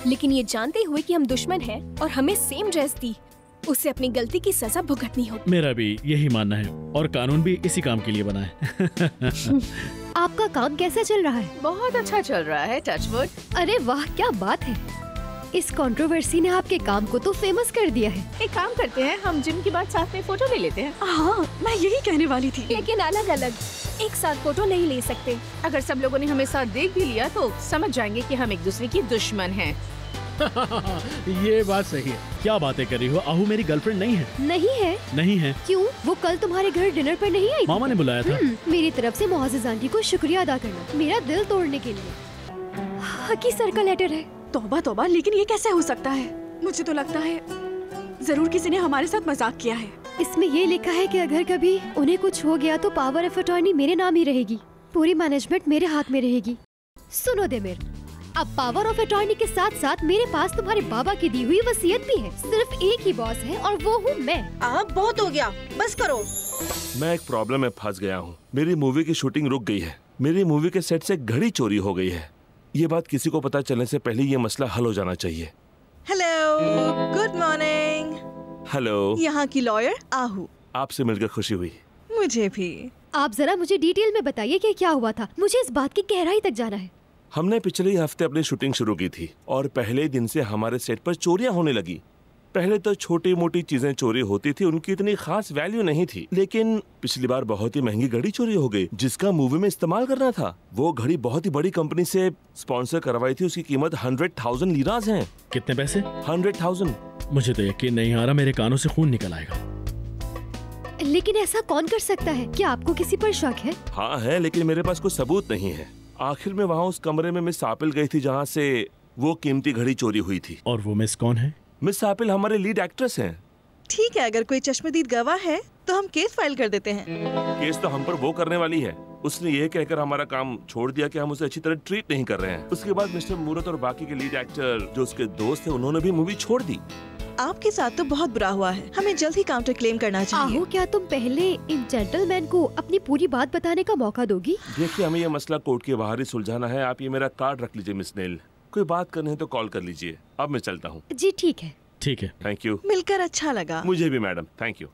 लेकिन ये जानते हुए कि हम दुश्मन हैं और हमें सेम ड्रेस दी, उसे अपनी गलती की सजा भुगतनी होगी। मेरा भी यही मानना है और कानून भी इसी काम के लिए बना है। आपका काम कैसा चल रहा है? बहुत अच्छा चल रहा है, टचवुड। अरे वाह, क्या बात है। इस कंट्रोवर्सी ने आपके काम को तो फेमस कर दिया है। एक काम करते हैं, हम जिम के बाद साथ में फोटो ले लेते हैं। हाँ, मैं यही कहने वाली थी। लेकिन अलग अलग एक साथ फोटो नहीं ले सकते। अगर सब लोगों ने हमें साथ देख भी लिया तो समझ जाएंगे कि हम एक दूसरे की दुश्मन हैं। ये बात सही है। क्या बातें कर रही हो? आहू मेरी गर्लफ्रेंड नहीं है। नहीं है? नहीं है। क्यों? वो कल तुम्हारे घर डिनर पर नहीं आई? मामा ने बुलाया था। मेरी तरफ से मुअज़्ज़िज़ आंटी को शुक्रिया अदा करना, मेरा दिल तोड़ने के लिए। हकी सर का लेटर है। तौबा तौबा, लेकिन ये कैसे हो सकता है? मुझे तो लगता है जरूर किसी ने हमारे साथ मजाक किया है। इसमें ये लिखा है कि अगर कभी उन्हें कुछ हो गया तो पावर ऑफ अटॉर्नी मेरे नाम ही रहेगी, पूरी मैनेजमेंट मेरे हाथ में रहेगी। सुनो देमिर, अब पावर ऑफ अटॉर्नी के साथ साथ मेरे पास तुम्हारे बाबा की दी हुई वसीयत भी है। सिर्फ एक ही बॉस है और वो हूँ मैं। आप बहुत हो गया, बस करो। मैं एक प्रॉब्लम में फंस गया हूँ। मेरी मूवी की शूटिंग रुक गई है। मेरी मूवी के सेट से घड़ी चोरी हो गई है। ये बात किसी को पता चलने से पहले ये मसला हल हो जाना चाहिए। Hello, good morning. हेलो, यहाँ की लॉयर आहू। आपसे मिलकर खुशी हुई। मुझे भी। आप जरा मुझे डिटेल में बताइए कि क्या हुआ था। मुझे इस बात की गहराई तक जाना है। हमने पिछले ही हफ्ते अपनी शूटिंग शुरू की थी और पहले दिन से हमारे सेट पर चोरियां होने लगी। पहले तो छोटी मोटी चीजें चोरी होती थी, उनकी इतनी खास वैल्यू नहीं थी, लेकिन पिछली बार बहुत ही महंगी घड़ी चोरी हो गई जिसका मूवी में इस्तेमाल करना था। वो घड़ी बहुत ही बड़ी कंपनी से स्पॉन्सर करवाई थी। उसकी कीमत 100,000 लीराज है। कितने पैसे? 100,000। मुझे तो यकीन नहीं आ रहा, मेरे कानों से खून निकल आएगा। लेकिन ऐसा कौन कर सकता है? क्या आपको किसी पर शक है? हाँ है, लेकिन मेरे पास कोई सबूत नहीं है। आखिर में वहाँ उस कमरे में मिस आपिल गई थी जहाँ से वो कीमती घड़ी चोरी हुई थी। और वो मिस कौन है? मिस आपिल हमारे लीड एक्ट्रेस हैं। ठीक है, अगर कोई चश्मदीद गवाह है तो हम केस फाइल कर देते हैं। केस तो हम पर वो करने वाली है। उसने ये कहकर हमारा काम छोड़ दिया कि हम उसे अच्छी तरह ट्रीट नहीं कर रहे हैं। उसके बाद मिस्टर मूरत और बाकी के लीड एक्टर जो उसके दोस्त थे, उन्होंने भी मूवी छोड़ दी। आपके साथ तो बहुत बुरा हुआ है। हमें जल्द ही काउंटर क्लेम करना चाहिए। आहू, क्या तुम पहले इन जेंटलमैन को अपनी पूरी बात बताने का मौका दोगी? देखिए, हमें ये मसला कोर्ट के बाहर ही सुलझाना है। आप ये मेरा कार्ड रख लीजिए मिस नेल। कोई बात करनी है तो कॉल कर लीजिए। अब मैं चलता हूँ। जी ठीक है। ठीक है। Thank you. मिलकर अच्छा लगा। मुझे भी मैडम, थैंक यू।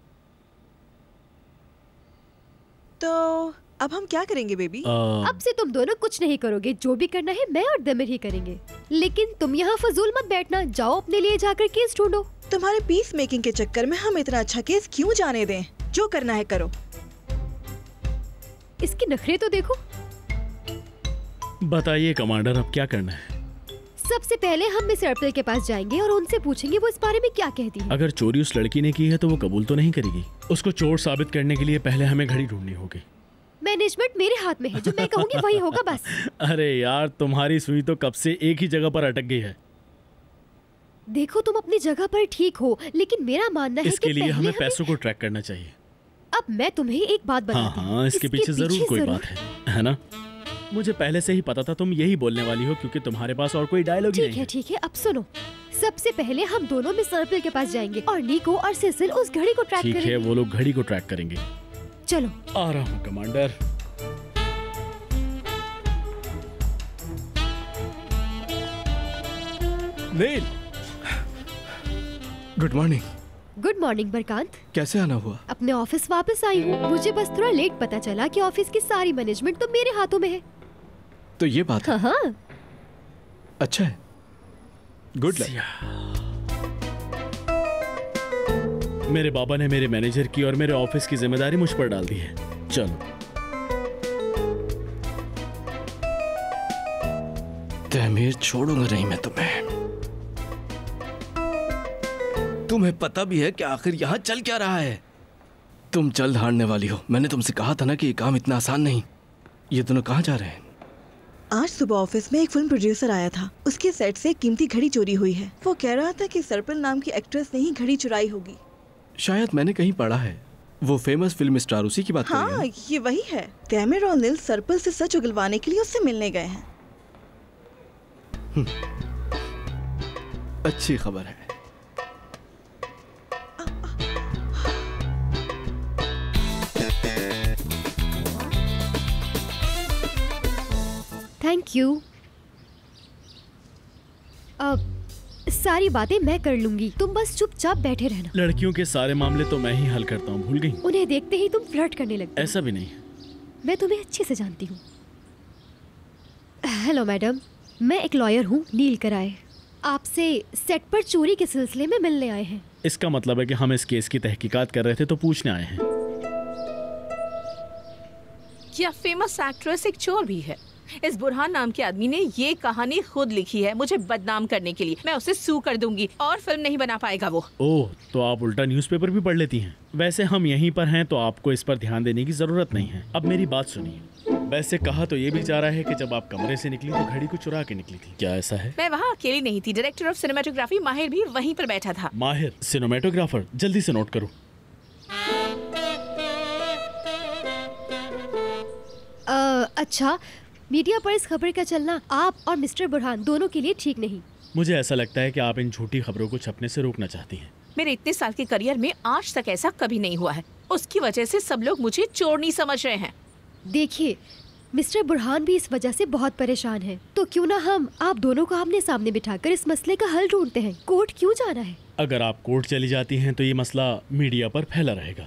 तो अब हम क्या करेंगे बेबी? अब से तुम दोनों कुछ नहीं करोगे। जो भी करना है मैं और दमिर ही करेंगे। लेकिन तुम यहाँ फजूल मत बैठना। जाओ अपने लिए जाकर केस ढूंढो। तुम्हारे पीस मेकिंग के चक्कर में हम इतना अच्छा केस क्यों जाने दें? जो करना है करो। इसके नखरे तो देखो। बताइए कमांडर, अब क्या करना है? सबसे पहले हम मिस अर्पिल के पास जाएंगे और उनसे पूछेंगे वो इस बारे में क्या कहती है। अगर चोरी उस लड़की ने की है तो वो कबूल तो नहीं करेगी। उसको चोर साबित करने के लिए पहले हमें घड़ी ढूंढनी होगी। मैनेजमेंट मेरे हाथ में है, जो मैं कहूँगी वही होगा बस। अरे यार, तुम्हारी सुई तो कब से एक ही जगह पर अटक गई है। देखो, तुम अपनी जगह पर ठीक हो, लेकिन मेरा मानना है इसके कि लिए हमें पैसों को ट्रैक करना चाहिए। अब मैं तुम्हें एक बात बताती हूँ। हाँ, इसके पीछे जरूर कोई बात है ना? मुझे पहले से ही पता था तुम यही बोलने वाली हो, क्योंकि तुम्हारे पास और कोई डायलॉग नहीं है। ठीक है, अब सुनो। सबसे पहले हम दोनों मिस अर्पिल के पास जाएंगे और निको और सिसिल उस घड़ी को ट्रैक करेंगे। ठीक है, वो लोग घड़ी को ट्रैक करेंगे। चलो। आ रहा हूँ commander. Neel, good morning. Good morning Barkant. कैसे आना हुआ? अपने ऑफिस वापस आई हूँ। मुझे बस थोड़ा लेट पता चला कि ऑफिस की सारी मैनेजमेंट तो मेरे हाथों में है। तो ये बात है। हाँ। अच्छा है, गुड लक। मेरे बाबा ने मेरे मैनेजर की और मेरे ऑफिस की जिम्मेदारी मुझ पर डाल दी है। चलो। तहमीर छोड़ूंगा नहीं मैं तुम्हें। तुम्हें पता भी है कि आखिर यहाँ चल क्या रहा है? तुम जल्द हारने वाली हो। मैंने तुमसे कहा था ना कि ये काम इतना आसान नहीं। ये दोनों कहाँ जा रहे हैं? आज सुबह ऑफिस में एक फिल्म प्रोड्यूसर आया था। उसके सेट से कीमती घड़ी चोरी हुई है। वो कह रहा था कि सर्पिल नाम की एक्ट्रेस ने ही घड़ी चुराई होगी। शायद मैंने कहीं पढ़ा है। वो फेमस फिल्म स्टार उसी की बात कर रही है। हाँ, ये वही है। तैमिर और नील सर्पिल से सच उगलवाने के लिए उससे मिलने गए हैं। अच्छी खबर है। Thank you. अब सारी बातें मैं कर लूंगी, तुम बस चुपचाप बैठे रहना। लड़कियों के सारे मामले तो मैं ही हल करता हूँ, भूल गई? उन्हें देखते ही तुम फ्लर्ट करने लगते। ऐसा भी नहीं। मैं तुम्हें अच्छे से जानती हूँ। हेलो मैडम, मैं एक लॉयर हूँ, नील कराए। आपसे सेट पर चोरी के सिलसिले में मिलने आए हैं। इसका मतलब है कि हम इस केस की तहकीकात कर रहे थे तो पूछने आए हैं। क्या फेमस एक्ट्रेस एक चोर भी है? इस बुरहान नाम के आदमी ने ये कहानी खुद लिखी है मुझे बदनाम करने के लिए। मैं उसे सू कर दूंगी और फिल्म नहीं बना पाएगा वो। ओह, तो आप उल्टा न्यूज़पेपर भी पढ़ लेती हैं। वैसे हम यहीं पर हैं तो आपको इस पर ध्यान देने की जरूरत नहीं है। अब मेरी बात सुनिए। वैसे कहा तो ये भी जा रहा है कि जब आप कमरे से निकली तो घड़ी को चुरा के निकली थी, क्या ऐसा है? मैं वहाँ अकेली नहीं थी, डायरेक्टर ऑफ सिनेमेटोग्राफी माहिर भी वहीं पर बैठा था। माहिर सिनेमेटोग्राफर, जल्दी से नोट करो। अच्छा, मीडिया पर इस खबर का चलना आप और मिस्टर बुरहान दोनों के लिए ठीक नहीं। मुझे ऐसा लगता है कि आप इन झूठी खबरों को छपने से रोकना चाहती हैं। मेरे इतने साल के करियर में आज तक ऐसा कभी नहीं हुआ है। उसकी वजह से सब लोग मुझे चोर नहीं समझ रहे हैं। देखिए, मिस्टर बुरहान भी इस वजह से बहुत परेशान है, तो क्यों ना हम आप दोनों को आमने सामने बिठाकर इस मसले का हल ढूंढते हैं। कोर्ट क्यों जाना है? अगर आप कोर्ट चली जाती हैं तो ये मसला मीडिया पर फैला रहेगा।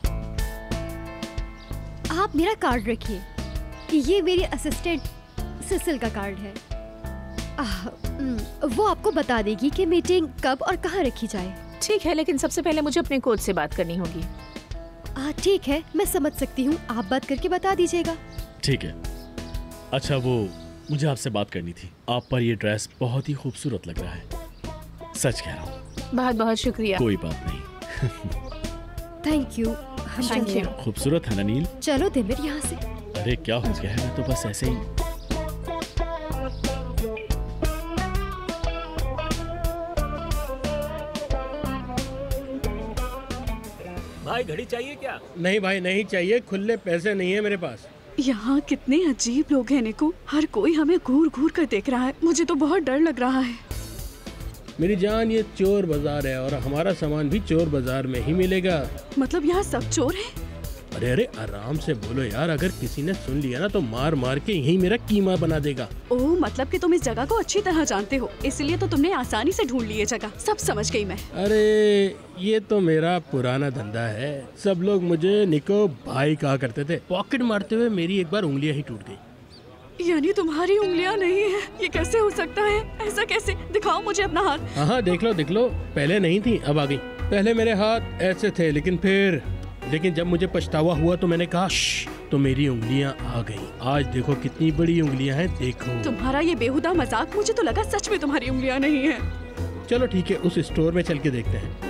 आप मेरा कार्ड रखिए, ये मेरी असिस्टेंट सिसिल का कार्ड है। वो आपको बता देगी कि मीटिंग कब और कहाँ रखी जाए। ठीक है, लेकिन सबसे पहले मुझे अपने कोच से बात करनी होगी। ठीक है, मैं समझ सकती हूँ, आप बात करके बता दीजिएगा। ठीक है। अच्छा, वो मुझे आपसे बात करनी थी। आप पर ये ड्रेस बहुत ही खूबसूरत लग रहा है, सच कह रहा हूँ। बहुत बहुत शुक्रिया। कोई बात नहीं। Thank you. Thank you. खूबसूरत है ना नील? चलो दिमिर यहाँ से। अरे क्या हो गया है? मैं तो बस ऐसे ही। भाई घड़ी चाहिए क्या? नहीं भाई नहीं चाहिए, खुले पैसे नहीं है मेरे पास। यहाँ कितने अजीब लोग हैं निको, हर कोई हमें घूर घूर कर देख रहा है। मुझे तो बहुत डर लग रहा है। मेरी जान, ये चोर बाजार है और हमारा सामान भी चोर बाजार में ही मिलेगा। मतलब यहाँ सब चोर हैं? अरे अरे आराम से बोलो यार, अगर किसी ने सुन लिया ना तो मार मार के यही मेरा कीमा बना देगा। ओह, मतलब कि तुम इस जगह को अच्छी तरह जानते हो, इसलिए तो तुमने आसानी से ढूंढ ली ये जगह। सब समझ गई मैं। अरे ये तो मेरा पुराना धंधा है। सब लोग मुझे निको भाई कहा करते थे। पॉकेट मारते हुए मेरी एक बार उंगलियां ही टूट गई। यानी तुम्हारी उंगलियां नहीं है? ये कैसे हो सकता है? ऐसा कैसे? दिखाओ मुझे अपना हाथ। हाँ देख लो, पहले नहीं थी, अब आ गई। पहले मेरे हाथ ऐसे थे, लेकिन जब मुझे पछतावा हुआ तो मैंने कहा तो मेरी उंगलियां आ गई। आज देखो कितनी बड़ी उंगलियां हैं, देखो। तुम्हारा ये बेहुदा मजाक, मुझे तो लगा सच में तुम्हारी उंगलियां नहीं है। चलो ठीक है, उस स्टोर में चल के देखते हैं।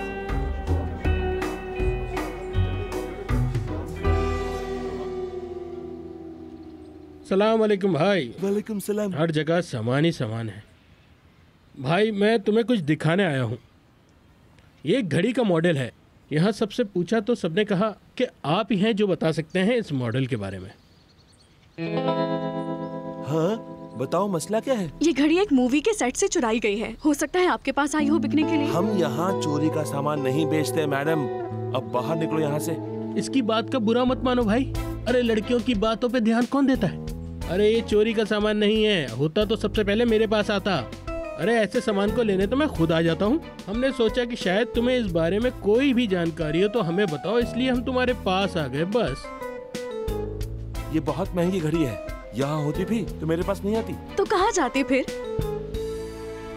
सलाम अलैकुम भाई। वालेकुम सलाम। हर जगह सामान ही सामान है। भाई मैं तुम्हें कुछ दिखाने आया हूँ। ये एक घड़ी का मॉडल है। यहाँ सबसे पूछा तो सबने कहा कि आप ही हैं जो बता सकते हैं इस मॉडल के बारे में। हाँ बताओ, मसला क्या है? ये घड़ी एक मूवी के सेट से चुराई गई है। हो सकता है आपके पास आई हो बिकने के लिए। हम यहाँ चोरी का सामान नहीं बेचते मैडम, अब बाहर निकलो यहाँ से। इसकी बात का बुरा मत मानो भाई। अरे लड़कियों की बातों पे ध्यान कौन देता है? अरे ये चोरी का सामान नहीं है, होता तो सबसे पहले मेरे पास आता। अरे ऐसे सामान को लेने तो मैं खुद आ जाता हूँ। हमने सोचा कि शायद तुम्हें इस बारे में कोई भी जानकारी हो तो हमें बताओ, इसलिए हम तुम्हारे पास आ गए बस। ये बहुत महंगी घड़ी है, यहाँ होती भी तो मेरे पास नहीं आती। तो कहाँ जाती फिर?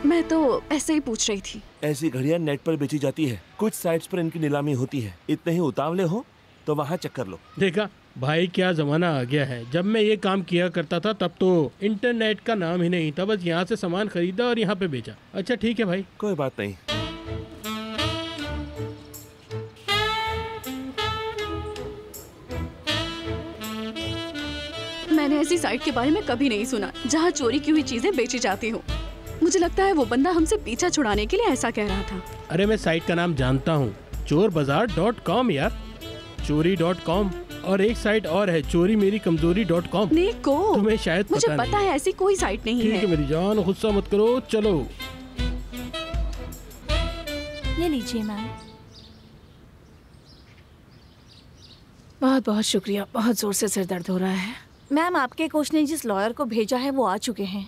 मैं तो ऐसे ही पूछ रही थी। ऐसी घड़ियाँ नेट पर बेची जाती है, कुछ साइट्स पर इनकी नीलामी होती है। इतने ही उतावले हो तो वहाँ चक्कर लो। देखा भाई क्या जमाना आ गया है। जब मैं ये काम किया करता था तब तो इंटरनेट का नाम ही नहीं था, बस यहाँ से सामान खरीदा और यहाँ पे बेचा। अच्छा ठीक है भाई, कोई बात नहीं। मैंने ऐसी साइट के बारे में कभी नहीं सुना जहाँ चोरी की हुई चीजें बेची जाती हो। मुझे लगता है वो बंदा हमसे पीछा छुड़ाने के लिए ऐसा कह रहा था। अरे मैं साइट का नाम जानता हूँ, चोरबाजार.com यार, चोरी.com। और एक साइट और है, चोरी मेरी कमजोरी.com। निको, तुम्हें शायद मुझे पता है ऐसी कोई साइट नहीं ठीक है मेरी जान, गुस्सा मत करो। चलो ये लीजिए मैम। बहुत बहुत शुक्रिया, बहुत जोर से सिर दर्द हो रहा है। मैम आपके कोच ने जिस लॉयर को भेजा है वो आ चुके हैं।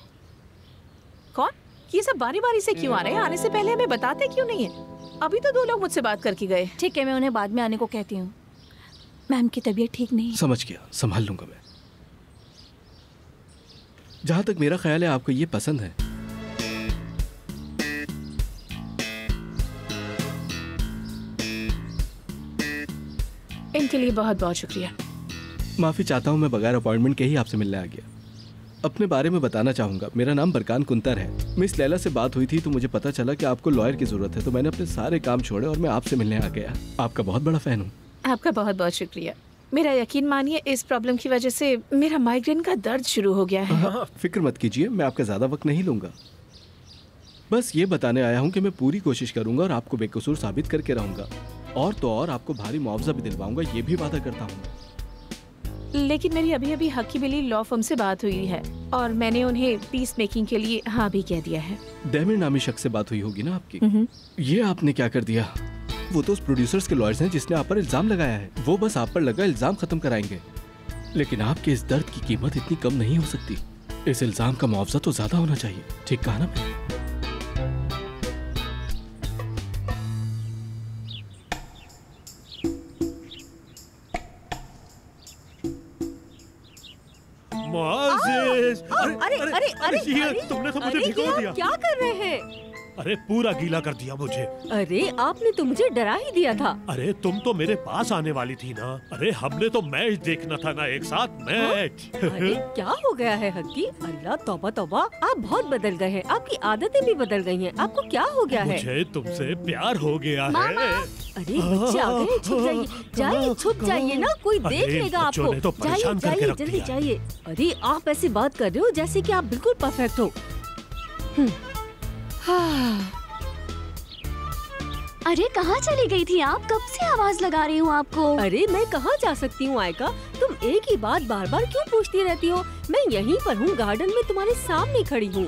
कौन? ये सब बारी बारी से क्यों आ रहे हैं? आने से पहले हमें बताते क्यों नहीं है? अभी तो 2 लोग मुझसे बात करके गए। ठीक है, मैं उन्हें बाद में आने को कहती हूँ। मैम की तबीयत ठीक नहीं। समझ गया, संभाल लूंगा मैं। जहां तक मेरा ख्याल है आपको ये पसंद है। इनके लिए बहुत बहुत शुक्रिया। माफी चाहता हूँ, मैं बगैर अपॉइंटमेंट के ही आपसे मिलने आ गया। अपने बारे में बताना चाहूंगा। मेरा नाम बरकान कुंतर है। मिस लैला से बात हुई थी तो मुझे पता चला कि आपको लॉयर की जरूरत है, तो मैंने अपने सारे काम छोड़े और मैं आपसे मिलने आ गया। आपका बहुत बड़ा फैन हूँ। आपका बहुत बहुत शुक्रिया। मेरा यकीन मानिए, इस प्रॉब्लम की वजह से मेरा माइग्रेन का दर्द शुरू हो गया है। हाँ, फिक्र मत कीजिए, मैं आपका ज्यादा वक्त नहीं लूंगा। बस ये बताने आया हूँ कि मैं पूरी कोशिश करूंगा और आपको बेकसूर साबित करके रहूंगा। और तो और आपको भारी मुआवजा भी दिलवाऊंगा, ये भी वादा करता हूँ। लेकिन मेरी अभी अभी हकी बिली लॉ फर्म से बात हुई है और मैंने उन्हें पीस मेकिंग के लिए हाँ भी कह दिया है। डेमिर नामी शख्स से बात हुई होगी ना आपकी? ये आपने क्या कर दिया? वो तो उस प्रोड्यूसर्स के लॉयर्स हैं जिसने आप पर इल्जाम लगाया है। वो बस आप पर लगा इल्जाम खत्म कराएंगे, लेकिन आपके इस दर्द की कीमत इतनी कम नहीं हो सकती। इस इल्जाम का मुआवजा तो ज्यादा होना चाहिए। ठीक कहा ना मैं? अरे अरे अरे तुमने तो मुझे भिगो दिया। क्या कर रहे हैं? अरे पूरा गीला कर दिया मुझे। अरे आपने तो मुझे डरा ही दिया था। अरे तुम तो मेरे पास आने वाली थी ना। अरे हमने तो मैच देखना था ना, एक साथ मैच। अरे क्या हो गया है हक्की? अल्लाह तौबा तौबा, आप बहुत बदल गए हैं। आपकी आदतें भी बदल गई हैं। आपको क्या हो गया है? मुझे तुमसे प्यार हो गया है। अरे बच्चे आ गए, छुप जाइए, जाइए छुप जाइए ना, कोई देख लेगा आपको। तो जाइए जाइए जल्दी जाइए। अरे आप ऐसी बात कर रहे हो जैसे कि आप बिल्कुल परफेक्ट हो। अरे कहाँ चली गई थी आप? कब से आवाज लगा रही हूँ आपको। अरे मैं कहाँ जा सकती हूँ आयका? तुम एक ही बात बार बार क्यों पूछती रहती हो? मैं यहीं पर हूँ, गार्डन में तुम्हारे सामने खड़ी हूँ।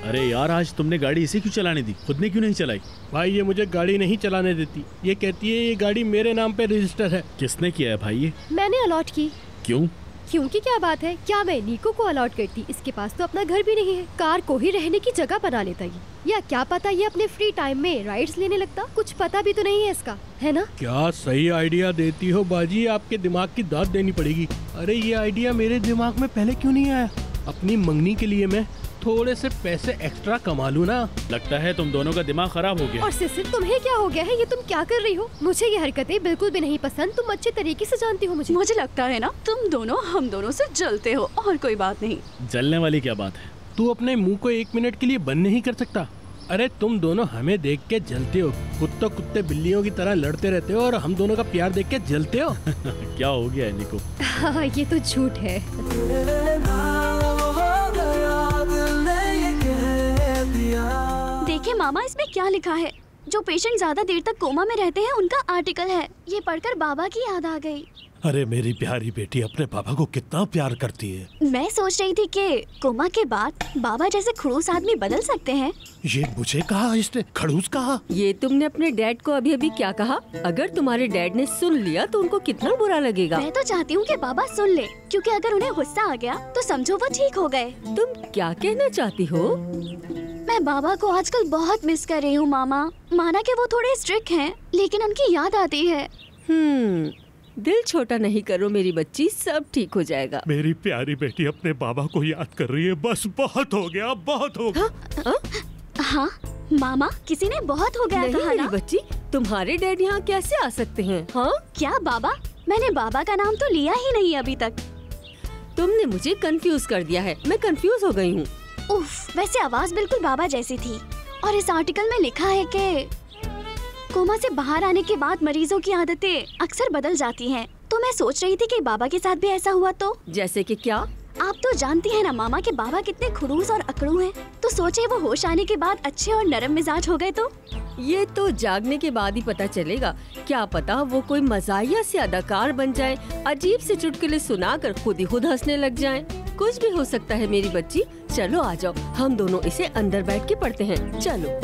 अरे यार, आज तुमने गाड़ी इसे क्यों चलाने दी? खुद ने क्यों नहीं चलाई? भाई ये मुझे गाड़ी नहीं चलाने देती। ये कहती है ये गाड़ी मेरे नाम पे रजिस्टर है। किसने किया है भाई ये? मैंने अलॉट की। क्यों? क्योंकि क्या बात है, क्या मैं नीको को अलॉट करती? इसके पास तो अपना घर भी नहीं है। कार को ही रहने की जगह बना लेता ये, या क्या पता ये अपने फ्री टाइम में राइड्स लेने लगता। कुछ पता भी तो नहीं है इसका, है ना? क्या सही आइडिया देती हो बाजी, आपके दिमाग की दाद देनी पड़ेगी। अरे ये आइडिया मेरे दिमाग में पहले क्यों नहीं आया? अपनी मंगनी के लिए मैं थोड़े से पैसे एक्स्ट्रा कमा लूं ना। लगता है तुम दोनों का दिमाग खराब हो गया। और सिसिर, तुम्हें क्या हो गया है? ये तुम क्या कर रही हो? मुझे ये हरकतें बिल्कुल भी नहीं पसंद। तुम अच्छे तरीके से जानती हो मुझे लगता है ना तुम दोनों हम दोनों से जलते हो, और कोई बात नहीं। जलने वाली क्या बात है? तू अपने मुंह को 1 मिनट के लिए बंद नहीं कर सकता? अरे तुम दोनों हमें देख के जलते हो। कुत्तों कुत्ते बिल्लियों की तरह लड़ते रहते हो और हम दोनों का प्यार देख के जलते हो। क्या हो गया है निको? हाँ, ये तो झूठ है। देखिए मामा, इसमें क्या लिखा है? जो पेशेंट ज्यादा देर तक कोमा में रहते हैं उनका आर्टिकल है। ये पढ़कर बाबा की याद आ गई। अरे मेरी प्यारी बेटी अपने पापा को कितना प्यार करती है। मैं सोच रही थी कि कोमा के बाद बाबा जैसे खड़ूस आदमी बदल सकते हैं। ये मुझे कहा इसने? खड़ूस कहा? ये तुमने अपने डैड को अभी अभी क्या कहा? अगर तुम्हारे डैड ने सुन लिया तो उनको कितना बुरा लगेगा। मैं तो चाहती हूँ कि बाबा सुन ले, क्योंकि अगर उन्हें गुस्सा आ गया तो समझो वो ठीक हो गए। तुम क्या कहना चाहती हो? मैं बाबा को आजकल बहुत मिस कर रही हूँ मामा। माना कि वो थोड़े स्ट्रिक्ट हैं, लेकिन उनकी याद आती है। दिल छोटा नहीं करो मेरी बच्ची, सब ठीक हो जाएगा। मेरी प्यारी बेटी अपने बाबा को याद कर रही है। बस बहुत हो गया, बहुत हो गया। हाँ मामा, किसी ने बहुत हो गया नहीं कहा मेरी ना? बच्ची, तुम्हारे डैड यहाँ कैसे आ सकते हैं? हाँ क्या बाबा? मैंने बाबा का नाम तो लिया ही नहीं अभी तक। तुमने मुझे कंफ्यूज कर दिया है, मैं कंफ्यूज हो गई हूँ। उफ, वैसे आवाज बिल्कुल बाबा जैसी थी। और इस आर्टिकल में लिखा है कि कोमा से बाहर आने के बाद मरीजों की आदतें अक्सर बदल जाती हैं। तो मैं सोच रही थी कि बाबा के साथ भी ऐसा हुआ तो? जैसे कि क्या? आप तो जानती हैं ना मामा कि बाबा कितने खड़ूस और अकड़ू हैं। तो सोचे वो होश आने के बाद अच्छे और नरम मिजाज हो गए तो? ये तो जागने के बाद ही पता चलेगा। क्या पता वो कोई मजाहिया से अदाकार बन जाए, अजीब से चुटकुले सुनाकर खुद ही खुद हंसने लग जाएं। कुछ भी हो सकता है मेरी बच्ची। चलो आ जाओ, हम दोनों इसे अंदर बैठ के पढ़ते हैं। चलो।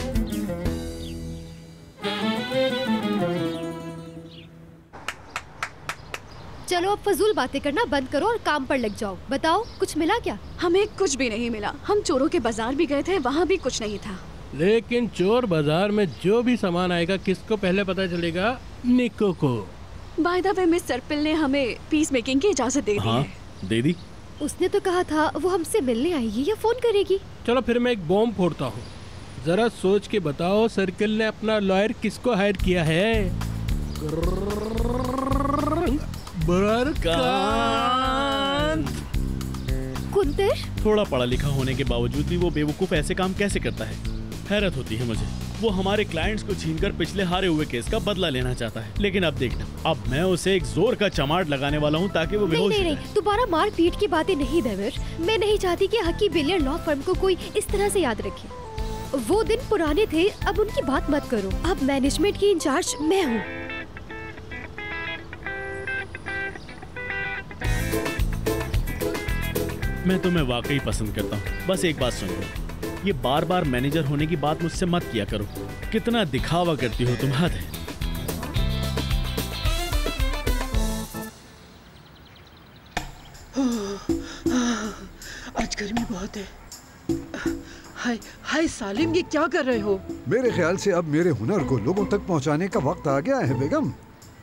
चलो अब फजूल बातें करना बंद करो और काम पर लग जाओ। बताओ कुछ मिला क्या? हमें कुछ भी नहीं मिला। हम चोरों के बाजार भी गए थे, वहाँ भी कुछ नहीं था। लेकिन चोर बाजार में जो भी सामान आएगा किसको पहले पता चलेगा? निको को। बाय द वे मिस सर्पिल ने हमें पीस मेकिंग की इजाजत दे दी हाँ, है। दे दी। उसने तो कहा था वो हमसे मिलने आएगी या फोन करेगी। चलो फिर मैं एक बॉम्ब फोड़ता हूँ। जरा सोच के बताओ सर्किल ने अपना लॉयर किसको हायर किया है? कुंतर? थोड़ा पढ़ा लिखा होने के बावजूद भी वो बेवकूफ ऐसे काम कैसे करता है? हैरत होती है मुझे। वो हमारे क्लाइंट्स को छीनकर पिछले हारे हुए केस का बदला लेना चाहता है। लेकिन अब देखना, अब मैं उसे एक जोर का चमाट लगाने वाला हूँ ताकि वो बेहोश हो जाए। नहीं, दोबारा मार पीट की बातें नहीं देवर। मैं नहीं चाहती कि हकी बिलियर लॉ फर्म को कोई इस तरह से याद रखे। वो दिन पुराने थे, अब उनकी बात मत करो। अब मैनेजमेंट की इंचार्ज मैं हूँ। मैं तुम्हें वाकई पसंद करता हूँ। बस एक बात सुन लो, ये बार बार मैनेजर होने की बात मुझसे मत किया करो। कितना दिखावा करती हो तुम, हद है। आज गर्मी बहुत है। हाय हाय सालिम, ये क्या कर रहे हो? मेरे ख्याल से अब मेरे हुनर को लोगों तक पहुंचाने का वक्त आ गया है बेगम।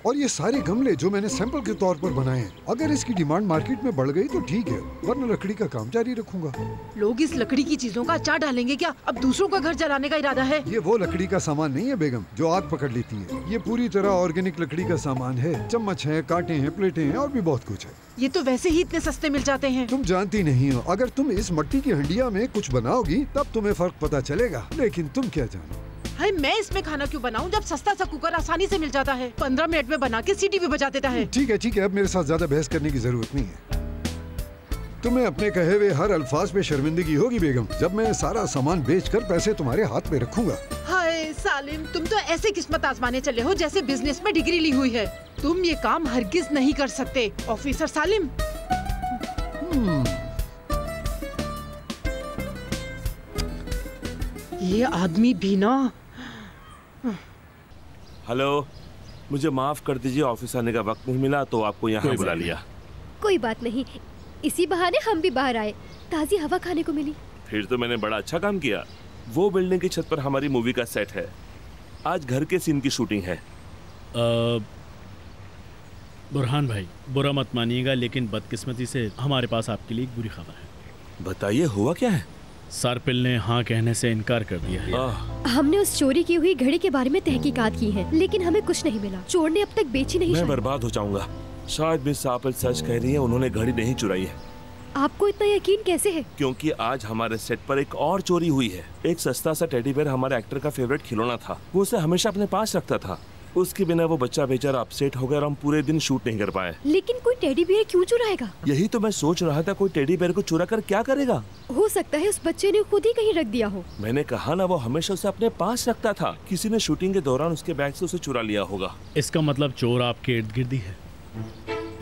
और ये सारे गमले जो मैंने सैंपल के तौर पर बनाए हैं, अगर इसकी डिमांड मार्केट में बढ़ गई तो ठीक है, वरना लकड़ी का काम जारी रखूंगा। लोग इस लकड़ी की चीजों का अचार डालेंगे क्या? अब दूसरों का घर जलाने का इरादा है? ये वो लकड़ी का सामान नहीं है बेगम जो आग पकड़ लेती है। ये पूरी तरह ऑर्गेनिक लकड़ी का सामान है। चम्मच है, कांटे हैं, प्लेटें हैं और भी बहुत कुछ है। ये तो वैसे ही इतने सस्ते मिल जाते हैं। तुम जानती नहीं हो, अगर तुम इस मिट्टी की हंडिया में कुछ बनाओगी तब तुम्हें फर्क पता चलेगा। लेकिन तुम क्या जानो। हाय, मैं इसमें खाना क्यों बनाऊं जब सस्ता सा कुकर आसानी से मिल जाता है। 15 मिनट में बना के सीटी भी बजा देता है। ठीक है, अब मेरे साथ ज्यादा बहस करने की जरूरत नहीं है। तुम्हें अपने कहे हुए हर अल्फाज पे शर्मिंदगी होगी बेगम, जब मैं सारा सामान बेचकर पैसे तुम्हारे हाथ में रखूंगा। हाय सालिम, तुम तो ऐसे किस्मत आजमाने चले हो जैसे बिजनेस में डिग्री ली हुई है। तुम ये काम हरगिज नहीं कर सकते ऑफिसर सालिम। ये आदमी भी ना। हेलो, मुझे माफ कर दीजिए, ऑफिस आने का वक्त नहीं मिला तो आपको यहाँ बुला लिया। कोई बात नहीं, इसी बहाने हम भी बाहर आए, ताजी हवा खाने को मिली। फिर तो मैंने बड़ा अच्छा काम किया। वो बिल्डिंग की छत पर हमारी मूवी का सेट है। आज घर के सीन की शूटिंग है। बुरहान भाई, बुरा मत मानिएगा, लेकिन बदकिस्मती से हमारे पास आपके लिए एक बुरी खबर है। बताइए, हुआ क्या है? सर्पिल ने हाँ कहने से इनकार कर दिया है। हमने उस चोरी की हुई घड़ी के बारे में तहकीकात की है, लेकिन हमें कुछ नहीं मिला। चोर ने अब तक बेची नहीं। मैं बर्बाद हो जाऊंगा। शायद मिस सर्पिल सच कह रही है, उन्होंने घड़ी नहीं चुराई है। आपको इतना यकीन कैसे है? क्योंकि आज हमारे सेट पर एक और चोरी हुई है। एक सस्ता सा टेडी बेयर हमारे एक्टर का फेवरेट खिलौना था। वो उसे हमेशा अपने पास रखता था। उसके बिना वो बच्चा बेचारा अपसेट हो गया और हम पूरे दिन शूट नहीं कर पाए। लेकिन कोई टेडी बियर क्यों चुराएगा? यही तो मैं सोच रहा था, कोई टेडी बेयर को चुरा कर क्या करेगा? हो सकता है उस बच्चे ने खुद ही कहीं रख दिया हो। मैंने कहा ना, वो हमेशा उसे अपने पास रखता था। किसी ने शूटिंग के दौरान उसके बैग से उसे चुरा लिया होगा। इसका मतलब चोर आपके इर्द गिर्द ही है।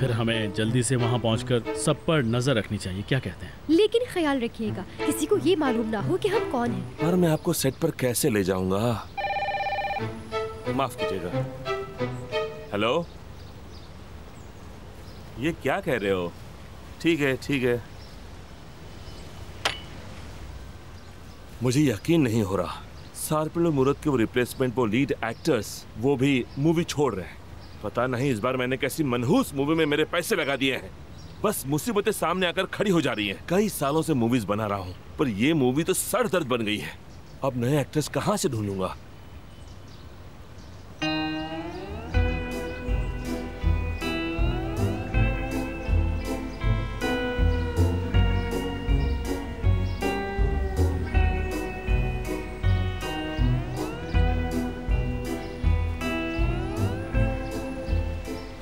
फिर हमें जल्दी से वहाँ पहुँचकर सब पर नजर रखनी चाहिए, क्या कहते हैं? लेकिन ख्याल रखिएगा, किसी को ये मालूम ना हो कि हम कौन हैं। पर मैं आपको सेट पर कैसे ले जाऊंगा? माफ कीजिएगा। हेलो, ये क्या कह रहे हो? ठीक है। मुझे यकीन नहीं हो रहा, सर्पिल और मुरत के वो रिप्लेसमेंट, वो लीड एक्टर्स, वो भी मूवी छोड़ रहे हैं। पता नहीं इस बार मैंने कैसी मनहूस मूवी में मेरे पैसे लगा दिए हैं। बस मुसीबतें सामने आकर खड़ी हो जा रही हैं। कई सालों से मूवीज बना रहा हूँ, पर ये मूवी तो सर दर्द बन गई है। अब नए एक्टर्स कहाँ से ढूंढूंगा?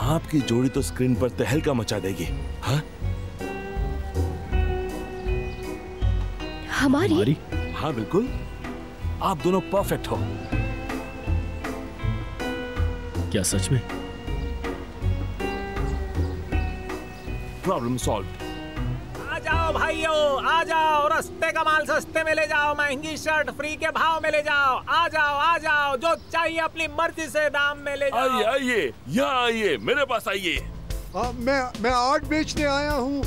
आपकी जोड़ी तो स्क्रीन पर तहलका मचा देगी। हाँ? हमारी? हाँ बिल्कुल, आप दोनों परफेक्ट हो। क्या सच में? Problem solve. आ जाओ भाइयों, आ जाओ, रस्ते का माल सस्ते में ले जाओ, महंगी शर्ट फ्री के भाव में ले जाओ। आ जाओ, जो चाहिए अपनी मर्जी से दाम में ले जाओ। आइए, यहाँ आइए, मेरे पास आइए। मैं आर्ट बेचने आया हूँ।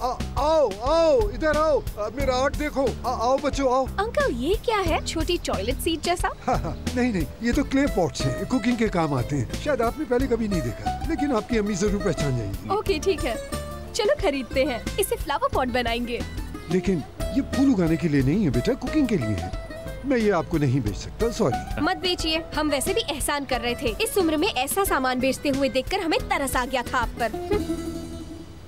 आओ आओ इधर आओ, मेरा आर्ट देखो। आओ बच्चों आओ। अंकल ये क्या है, छोटी टॉयलेट सीट जैसा? नहीं नहीं, ये तो क्ले पॉट्स हैं, कुकिंग के काम आते हैं। शायद आपने पहले कभी नहीं देखा, लेकिन आपकी अम्मी जरूर पहचान जाएंगी। ओके ठीक है, चलो खरीदते हैं, इसे फ्लावर पॉट बनाएंगे। लेकिन ये फूल उगाने के लिए नहीं है बेटा, कुकिंग के लिए है। मैं ये आपको नहीं बेच सकता, सॉरी। मत बेचिए, हम वैसे भी एहसान कर रहे थे। इस उम्र में ऐसा सामान बेचते हुए देखकर हमें तरस आ गया था आप पर।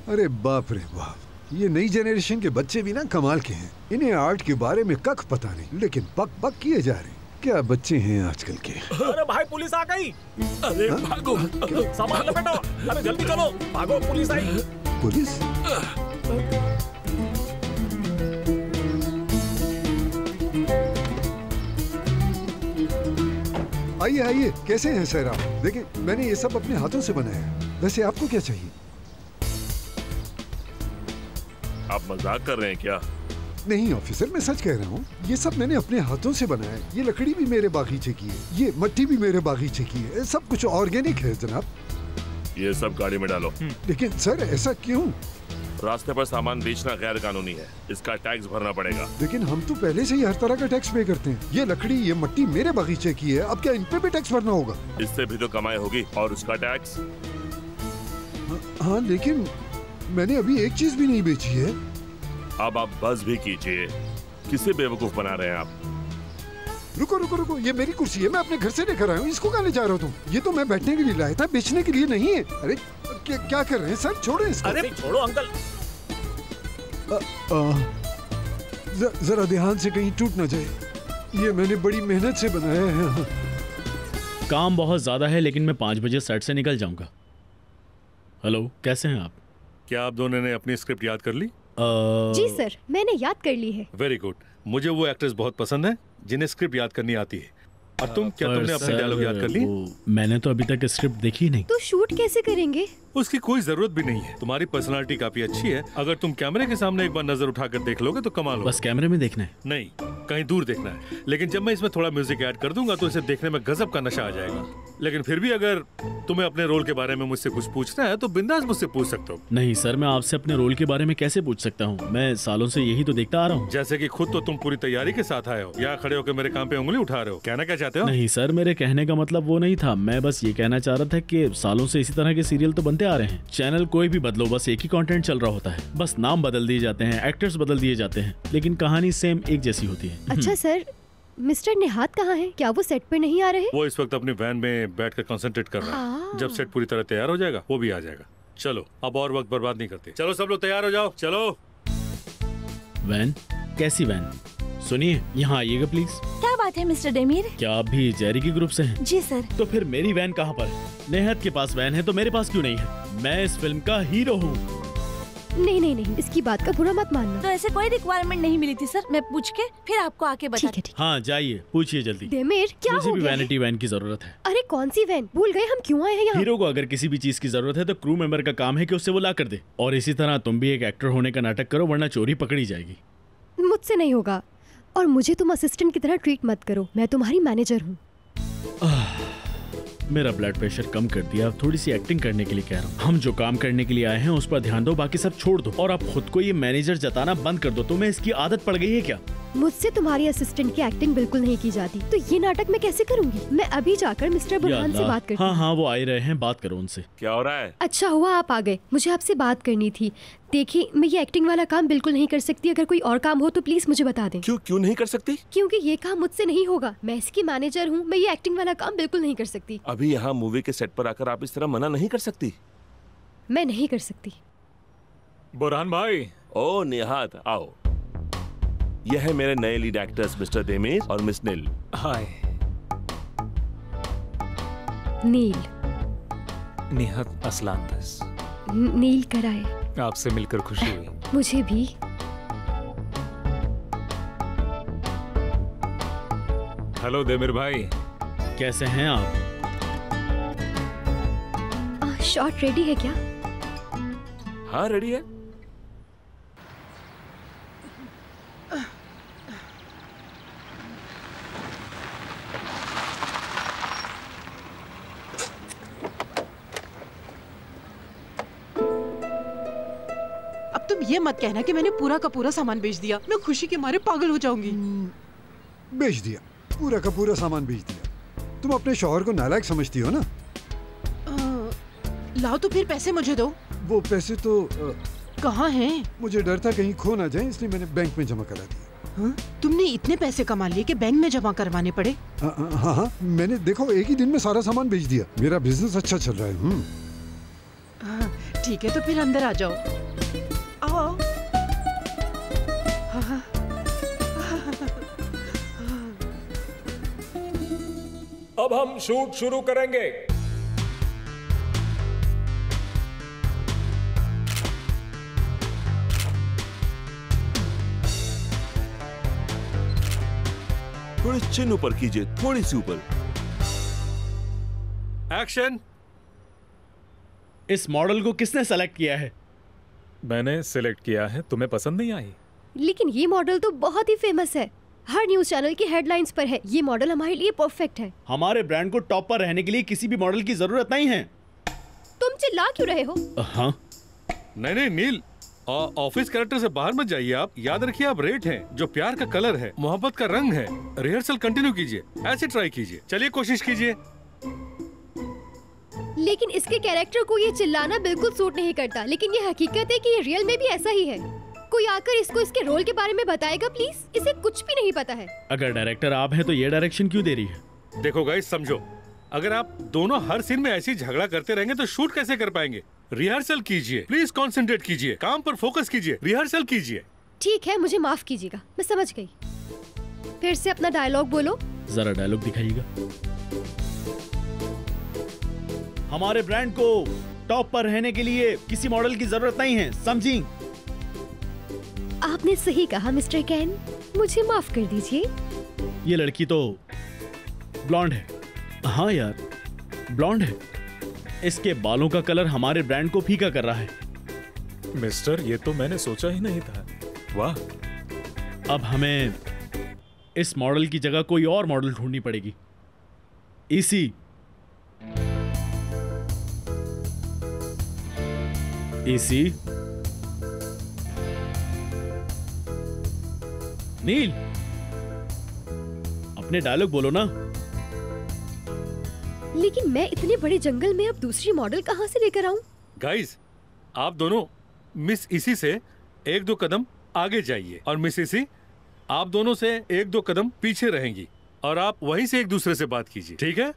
अरे बाप रे बाप, ये नई जनरेशन के बच्चे भी ना कमाल के हैं। इन्हें आर्ट के बारे में कख पता नहीं, लेकिन बक बक किए जा रहे हैं। क्या बच्चे हैं आजकल के। अरे भाई पुलिस आ गई। अरे भागो, सामान लपेटो, अरे जल्दी चलो, भागो पुलिस आई। पुलिस? आइए आइए, कैसे हैं सर आप? देखिए मैंने ये सब अपने हाथों से बनाया है। वैसे आपको क्या चाहिए? आप मजाक कर रहे हैं क्या? नहीं ऑफिसर, मैं सच कह रहा हूँ। ये सब मैंने अपने हाथों से बनाया है। ये लकड़ी भी मेरे बागीचे की है, ये मिट्टी भी मेरे बागीचे की है, सब कुछ ऑर्गेनिक है जनाब। ये सब गाड़ी में डालो। लेकिन सर ऐसा क्यों? रास्ते पर सामान बेचना गैर कानूनी है, इसका टैक्स भरना पड़ेगा। लेकिन हम तो पहले से ही हर तरह का टैक्स पे करते हैं। ये लकड़ी ये मिट्टी मेरे बागीचे की है, अब क्या इन पे भी टैक्स भरना होगा? इससे भी तो कमाई होगी, और उसका टैक्स। हाँ लेकिन मैंने अभी एक चीज भी नहीं बेची है। अब आप बस भी कीजिए, किसे बेवकूफ बना रहे हैं आप? रुको रुको रुको, ये मेरी कुर्सी है, मैं अपने घर से लेकर आया हूँ। इसको कहाँ ले जा रहे हो तुम? ये तो मैं बैठने के लिए लाया था, बेचने के लिए नहीं है। अरे क्या कर रहे हैं सर, छोड़ो इसको। अरे छोड़ो अंकल। जरा ध्यान से कहीं टूट ना जाए, ये मैंने बड़ी मेहनत से बनाया है। काम बहुत ज्यादा है, लेकिन मैं 5 बजे सेट से निकल जाऊंगा। हेलो, कैसे हैं आप? क्या आप दोनों ने अपनी स्क्रिप्ट याद कर ली? जी सर, मैंने याद कर ली है। Very good. मुझे वो एक्टर्स बहुत पसंद है जिन्हें स्क्रिप्ट याद करनी आती है। और क्या तुमने अपने डायलॉग याद कर ली? मैंने तो अभी तक स्क्रिप्ट देखी नहीं। तो शूट कैसे करेंगे? उसकी कोई जरूरत भी नहीं है, तुम्हारी पर्सनालिटी काफी अच्छी है। अगर तुम कैमरे के सामने एक बार नजर उठाकर देख लोगे तो कमाल होगा। बस कैमरे में देखना है? नहीं, कहीं दूर देखना है। लेकिन जब मैं इसमें थोड़ा म्यूजिक ऐड कर दूंगा तो इसे देखने में गजब का नशा आ जाएगा। लेकिन फिर भी अगर तुम्हें अपने रोल के बारे में मुझसे कुछ पूछना है तो बिंदास मुझसे पूछ सकते हो। नहीं सर, मैं आपसे अपने रोल के बारे में कैसे पूछ सकता हूँ? मैं सालों से यही तो देखता आ रहा हूँ। जैसे कि खुद तो तुम पूरी तैयारी के साथ आए हो, यहाँ खड़े होकर मेरे काम पे उंगली उठा रहे हो। कहना क्या चाहते हो? नहीं सर, मेरे कहने का मतलब वो नहीं था। मैं बस ये कहना चाह रहा था कि सालों से इसी तरह के सीरियल तो बनते आ रहे हैं। चैनल कोई भी बदलो, बस एक ही कंटेंट चल रहा होता है। बस नाम बदल दिए जाते हैं, एक्टर्स बदल दिए जाते हैं, लेकिन कहानी सेम एक जैसी होती है। अच्छा सर, मिस्टर निहात कहाँ हैं? क्या वो सेट पे नहीं आ रहे? वो इस वक्त अपनी वैन में बैठकर कंसंट्रेट कर रहा है। जब सेट पूरी तरह तैयार हो जाएगा वो भी आ जाएगा। चलो अब और वक्त बर्बाद नहीं करते, चलो सब लोग तैयार हो जाओ। चलो। वैन? कैसी वैन? सुनिए, यहाँ आइएगा प्लीज। क्या बात है मिस्टर डेमीर? क्या आप भी जेरी की ग्रुप से हैं? जी सर। तो फिर मेरी वैन कहाँ पर है? नेहत के पास वैन है तो मेरे पास क्यों नहीं है? मैं इस फिल्म का हीरो हूँ। नहीं नहीं नहीं, इसकी बात का बुरा मत मानना। तो ऐसे कोई रिक्वायरमेंट नहीं मिली थी सर, मैं पूछ के फिर आपको आके बता। ठीक है। हाँ जाइए, पूछिए जल्दी। डेमीर क्या हो गया? मुझे भी वैनिटी वैन की जरूरत है। अरे कौन सी वैन? भूल गए हम क्यों आए हैं यहाँ? हीरो को अगर किसी भी चीज की जरूरत है तो क्रू मेंबर का काम है कि उससे वो ला कर दे। और इसी तरह तुम भी एक एक्टर होने का नाटक करो, वरना चोरी पकड़ी जाएगी। मुझसे नहीं होगा, और मुझे तुम असिस्टेंट की तरह ट्रीट मत करो। मैं तुम्हारी मैनेजर हूँ। मेरा ब्लड प्रेशर कम कर दिया, थोड़ी सी एक्टिंग करने के लिए कह रहा हूँ। हम जो काम करने के लिए आए हैं उस पर ध्यान दो, बाकी सब छोड़ दो। और आप खुद को ये मैनेजर जताना बंद कर दो। तुम्हें इसकी आदत पड़ गई है क्या? मुझसे तुम्हारी असिस्टेंट की एक्टिंग बिल्कुल नहीं की जाती, तो ये नाटक मैं कैसे करूँगी? मैं अभी जाकर मिस्टर बुरहान से बात करती हूँ। हाँ, वो आ रहे हैं, बात करो उनसे। क्या हो रहा है? अच्छा हुआ आप आ गए, मुझे आपसे बात करनी थी। देखिए, मैं ये एक्टिंग वाला काम बिल्कुल नहीं कर सकती। अगर कोई और काम हो तो प्लीज मुझे बता दें। क्यों नहीं कर सकती? क्योंकि ये काम मुझसे नहीं होगा। मैं इसकी मैनेजर हूँ, मैं ये एक्टिंग वाला काम बिल्कुल नहीं कर सकती। अभी यहाँ मूवी के सेट पर आकर आप इस तरह मना नहीं कर सकती। मैं नहीं कर सकती। बुरहान भाई। ओ निहात, आओ। यह है मेरे नए लीड एक्टर्स मिस्टर देमीर और मिस नील। हाय। नील। निहात असलान बस। नील कराए। आपसे मिलकर खुशी हुई। मुझे भी। हेलो देमीर भाई, कैसे हैं आप? शॉट रेडी है क्या? हाँ रेडी है। तुम ये मत कहना कि मैंने पूरा का पूरा सामान बेच दिया। मैं खुशी के मारे पागल हो जाऊंगी। बेच दिया, पूरा का पूरा सामान बेच दिया। तुम अपने शौहर को नालायक समझती हो ना? लाओ तो फिर पैसे मुझे दो। वो पैसे तो कहाँ हैं? मुझे डर था कहीं खो ना जाए, इसलिए मैंने बैंक में जमा करा दिया। तुमने इतने पैसे कमा लिए कि बैंक में जमा करवाने पड़े? हाँ, मैंने देखो एक ही दिन में सारा सामान बेच दिया। मेरा बिजनेस अच्छा चल रहा है। ठीक है, तो फिर अंदर आ जाओ। आओ। अब हम शूट शुरू करेंगे। थोड़ी चिन ऊपर कीजिए, थोड़ी सी ऊपर। एक्शन। इस मॉडल को किसने सेलेक्ट किया है? मैंने सेलेक्ट किया है, तुम्हें पसंद नहीं आई? लेकिन ये मॉडल तो बहुत ही फेमस है, हर न्यूज चैनल की हेडलाइंस पर है। ये मॉडल हमारे लिए परफेक्ट है। हमारे ब्रांड को टॉप पर रहने के लिए किसी भी मॉडल की जरूरत नहीं है। तुम चिल्ला क्यों रहे हो? हाँ, नहीं नील, ऑफिस कैरेक्टर से बाहर मत जाइए। आप याद रखिए, आप रेट हैं, जो प्यार का कलर है, मोहब्बत का रंग है। रिहर्सल कंटिन्यू कीजिए, ऐसे ट्राई कीजिए। चलिए कोशिश कीजिए। लेकिन इसके कैरेक्टर को ये चिल्लाना बिल्कुल सूट नहीं करता। लेकिन ये हकीकत है कि ये रियल में भी ऐसा ही है। कोई आकर इसको इसके रोल के बारे में बताएगा प्लीज? इसे कुछ भी नहीं पता है। अगर डायरेक्टर आप हैं तो ये डायरेक्शन क्यों दे रही है? देखो गाइस, समझो, अगर आप दोनों हर सीन में ऐसे ही झगड़ा करते रहेंगे तो शूट कैसे कर पाएंगे? रिहर्सल कीजिए, प्लीज कंसंट्रेट कीजिए, काम पर फोकस कीजिए, रिहर्सल कीजिए। ठीक है, मुझे माफ कीजिएगा, मैं समझ गई। फिर से अपना डायलॉग बोलो। जरा डायलॉग दिखाइएगा। हमारे ब्रांड को टॉप पर रहने के लिए किसी मॉडल की जरूरत नहीं है, समझी? आपने सही कहा मिस्टर कैन, मुझे माफ कर दीजिए। ये लड़की तो ब्लॉन्ड है। हाँ यार, ब्लॉन्ड है। इसके बालों का कलर हमारे ब्रांड को फीका कर रहा है। मिस्टर, ये तो मैंने सोचा ही नहीं था। वाह। अब हमें इस मॉडल की जगह कोई और मॉडल ढूंढनी पड़ेगी। इसी नील, अपने डायलॉग बोलो ना। लेकिन मैं इतने बड़े जंगल में अब दूसरी मॉडल कहाँ से लेकर आऊं? गाइस, आप दोनों मिस इसी से एक दो कदम आगे जाइए और मिस इसी आप दोनों से एक दो कदम पीछे रहेंगी और आप वहीं से एक दूसरे से बात कीजिए, ठीक है?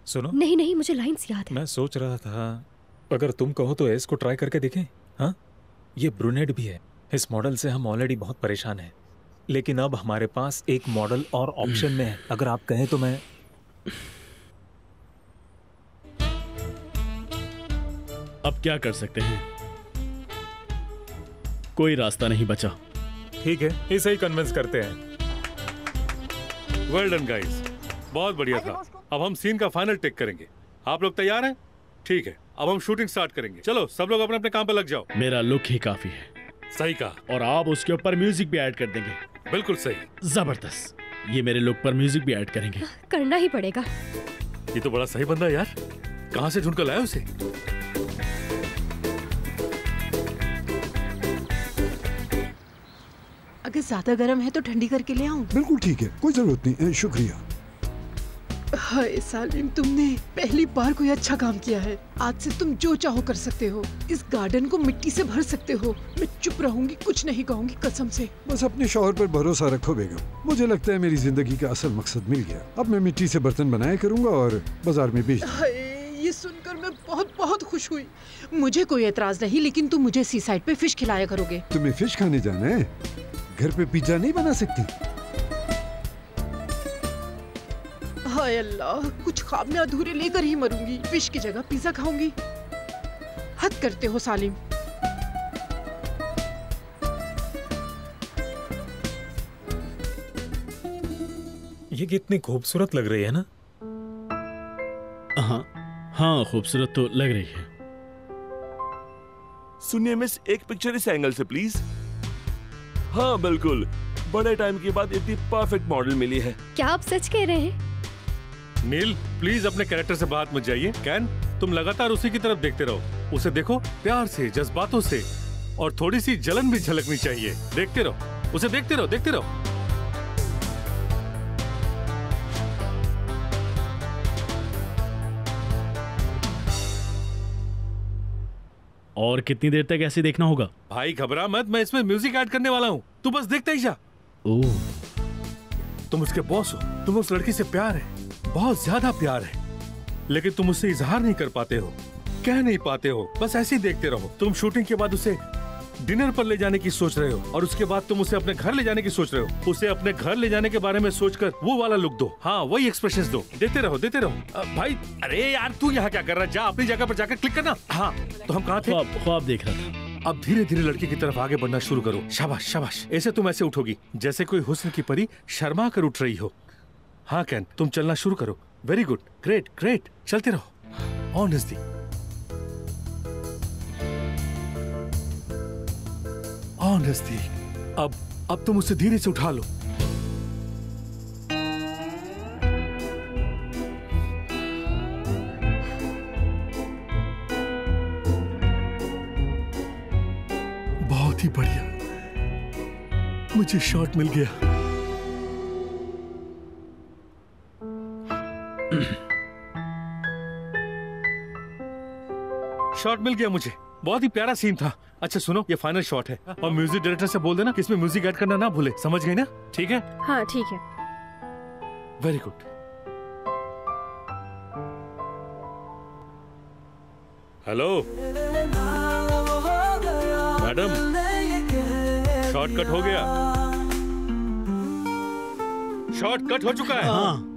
सुनो। नहीं, मुझे लाइंस याद है। मैं सोच रहा था अगर तुम कहो तो एस को ट्राई करके देखें। हाँ, ये ब्रूनेट भी है। इस मॉडल से हम ऑलरेडी बहुत परेशान हैं, लेकिन अब हमारे पास एक मॉडल और ऑप्शन में है। अगर आप कहें तो मैं अब क्या कर सकते हैं? कोई रास्ता नहीं बचा। ठीक है, इसे ही कन्विंस करते हैं। वेल डन गाइस, बहुत बढ़िया था। अब हम सीन का फाइनल टेक करेंगे। आप लोग तैयार हैं? ठीक है, अब हम शूटिंग स्टार्ट करेंगे। चलो सब लोग अपने अपने काम पर लग जाओ। मेरा लुक ही काफी है। सही कहा। और आप उसके ऊपर म्यूजिक भी ऐड कर देंगे। बिल्कुल सही। जबरदस्त। ये मेरे लुक पर म्यूजिक भी ऐड करेंगे। करना ही पड़ेगा। ये तो बड़ा सही बंदा है यार। कहाँ से ढूंढ कर लाया उसे? अगर ज्यादा गर्म है तो ठंडी करके ले आऊं? बिल्कुल ठीक है, कोई जरूरत नहीं। शुक्रिया। हाय सालिम, तुमने पहली बार कोई अच्छा काम किया है। आज से तुम जो चाहो कर सकते हो। इस गार्डन को मिट्टी से भर सकते हो। मैं चुप रहूंगी, कुछ नहीं कहूंगी, कसम से। बस अपने शौहर पर भरोसा रखो बेगम। मुझे लगता है मेरी जिंदगी का असल मकसद मिल गया। अब मैं मिट्टी से बर्तन बनाया करूंगा और बाजार में बेच। ये सुनकर मैं बहुत बहुत खुश हुई। मुझे कोई एतराज नहीं, लेकिन तुम मुझे सी साइड पे फिश खिलाया करोगे। तुम्हें फिश खाने जाना है? घर पे पिज्जा नहीं बना सकती? हाय अल्लाह, कुछ ख्वाब में अधूरे लेकर ही मरूंगी। फिश की जगह पिज्जा खाऊंगी। हद करते हो सालिम। ये कितनी खूबसूरत लग रही है ना? हाँ, खूबसूरत तो लग रही है। सुनिए मिस, एक पिक्चर इस एंगल से प्लीज। हाँ बिल्कुल, बड़े टाइम के बाद इतनी परफेक्ट मॉडल मिली है। क्या आप सच कह रहे हैं? नील, प्लीज अपने कैरेक्टर से बात मत जाइए। कैन, तुम लगातार उसी की तरफ देखते रहो। उसे देखो प्यार से, जज्बातों से, और थोड़ी सी जलन भी झलकनी चाहिए। देखते रहो, उसे देखते रहो, देखते रहो। और कितनी देर तक ऐसे देखना होगा? भाई घबरा मत, मैं इसमें म्यूजिक ऐड करने वाला हूँ, तू बस देखता ही जा। ओह, तुम उसके बॉस हो, तुम उस लड़की से प्यार है, बहुत ज्यादा प्यार है, लेकिन तुम उससे इजहार नहीं कर पाते हो, कह नहीं पाते हो, बस ऐसे ही देखते रहो। तुम शूटिंग के बाद उसे डिनर पर ले जाने की सोच रहे हो, और उसके बाद तुम उसे अपने घर ले जाने की सोच रहे हो। उसे अपने घर ले जाने के बारे में सोचकर वो वाला लुक दो, हाँ वही एक्सप्रेशंस दो। देते रहो, देते रहो। भाई अरे यार, तू यहाँ क्या कर रहा है? जा अपनी जगह पर जाकर क्लिक करना। हाँ, तो हम कहाँ थे? ख्वाब देख रहा था। अब धीरे धीरे लड़की की तरफ आगे बढ़ना शुरू करो। शाबाश शाबाश, ऐसे तुम ऐसे उठोगी जैसे कोई हुस्न की परी शर्मा कर उठ रही हो। हाँ कैन, तुम चलना शुरू करो। वेरी गुड, ग्रेट ग्रेट, चलते रहो। और नजदीक, और नजदीक। अब तुम उसे धीरे से उठा लो। बहुत ही बढ़िया, मुझे शॉट मिल गया। शॉट मिल गया मुझे, बहुत ही प्यारा सीन था। अच्छा सुनो, ये फाइनल शॉट है, और म्यूजिक डायरेक्टर से बोल देना कि इसमें म्यूजिक ऐड करना ना भूले, समझ गई ना? ठीक है? हाँ ठीक है। Very good. Hello madam, short cut हो गया, शॉर्ट कट हो चुका है। हाँ।